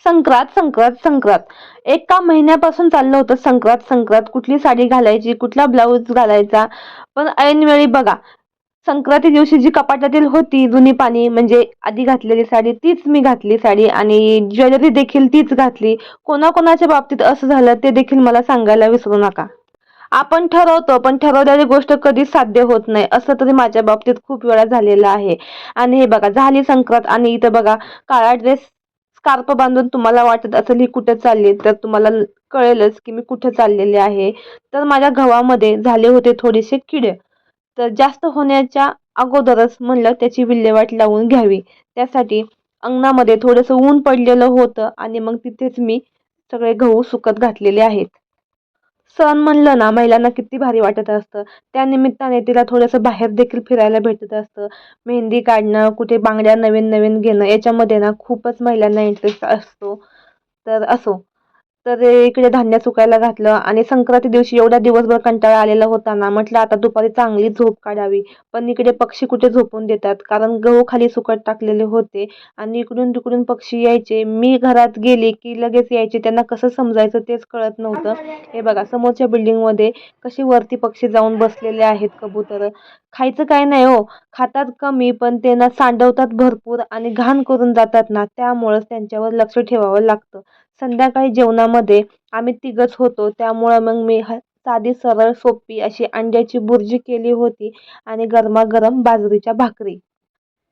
संक्रांत संक्रांत संक्रांत एका महिन्यापासून चाललं होतं संक्रांत संक्रांत कुठली साडी घालायची कुठला ब्लाऊज घालायचा. पण ऐनवेळी बघा, संक्रांती दिवशी जी कपाटातील होती जुनी पाणी म्हणजे आधी घातलेली साडी तीच मी घातली साडी आणि ज्वेलरी देखील तीच घातली. कोणाकोणाच्या बाबतीत असं झालं ते देखील मला सांगायला विसरू नका. आपण ठरवतो पण ठरवलेली गोष्ट कधीच साध्य होत नाही, असं तरी माझ्या बाबतीत खूप वेळा झालेलं आहे. आणि हे बघा, झाली संक्रांत आणि इथं बघा, काळा ड्रेस स्कार्फ बांधून तुम्हाला वाटत असेल ही कुठे चालली, तर तुम्हाला कळेलच की मी कुठे चाललेले आहे. तर माझ्या गव्हामध्ये झाले होते थोडेसे किडे. तर जास्त होण्याच्या अगोदरच म्हणलं त्याची विल्हेवाट लावून घ्यावी. त्यासाठी अंगणामध्ये थोडंसं ऊन पडलेलं होतं आणि मग तिथेच मी सगळे गहू सुकत घातलेले आहेत. सण म्हणलं ना महिलांना किती भारी वाटत असतं. त्या निमित्ताने तिला थोडंसं बाहेर देखील फिरायला भेटत असतं. मेहंदी काढणं, कुठे बांगड्या नवीन नवीन घेणं याच्यामध्ये ना खूपच महिलांना इंटरेस्ट असतो. तर असो. तर इकडे धान्य सुकायला घातलं आणि संक्रांती दिवशी एवढा दिवसभर कंटाळा आलेला होता ना, म्हटलं आता दुपारी चांगली झोप काढावी. पण इकडे पक्षी कुठे झोपून देतात, कारण गहू खाली सुकत टाकलेले होते आणि इकडून तिकडून पक्षी यायचे. मी घरात गेले की लगेच यायचे. त्यांना कसं समजायचं तेच कळत नव्हतं. हे बघा, समोरच्या बिल्डिंगमध्ये कशी वरती पक्षी जाऊन बसलेले आहेत कबुतर. खायचं काय नाही हो, खातात कमी पण ते ना सांडवतात भरपूर आणि घाण करून जातात ना, त्यामुळंच त्यांच्यावर लक्ष ठेवावं लागतं. संध्याकाळी जेवणामध्ये आम्ही तिघच होतो, त्यामुळं मग मी साधी सरळ सोपी अशी अंड्याची बुर्जी केली होती आणि गरमागरम बाजरीच्या भाकरी.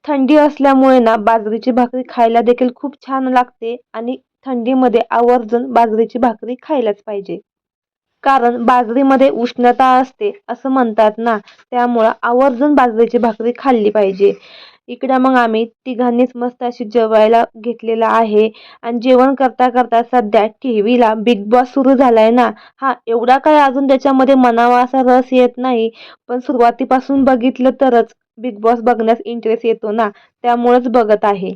थंडी असल्यामुळे ना बाजरीची भाकरी खायला देखील खूप छान लागते आणि थंडीमध्ये आवर्जून बाजरीची भाकरी खायलाच पाहिजे. कारण बाजरीमध्ये उष्णता असते असं म्हणतात ना, त्यामुळं आवर्जून बाजरीची भाकरी खाल्ली पाहिजे. इकडं मग आम्ही तिघांनीच मस्त अशी जेवायला घेतलेलं आहे आणि जेवण करता करता सध्या टीव्हीला बिग बॉस सुरू झालाय ना. हा एवढा काय अजून त्याच्यामध्ये म्हणावा असा रस येत नाही, पण सुरुवातीपासून बघितलं तरच बिग बॉस बघण्यास इंटरेस्ट येतो ना, त्यामुळेच बघत आहे.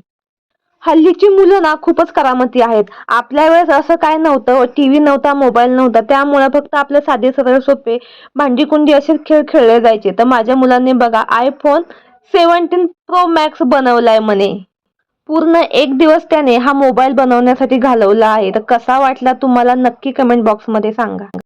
हल्लीची मुलं ना खूपच करामती आहेत. आपल्या वेळेस असं काय नव्हतं, टीव्ही नव्हता, मोबाईल नव्हता. त्यामुळे फक्त आपले साधे सरळ सोपे भांडी-कुंडी असेच खेळ खेळले जायचे. तर माझ्या मुलांनी बघा iPhone 17 Pro Max बनवलाय म्हणे. पूर्ण एक दिवस त्याने हा मोबाईल बनवण्यासाठी घालवला आहे. तर कसा वाटला तुम्हाला नक्की कमेंट बॉक्समध्ये सांगा.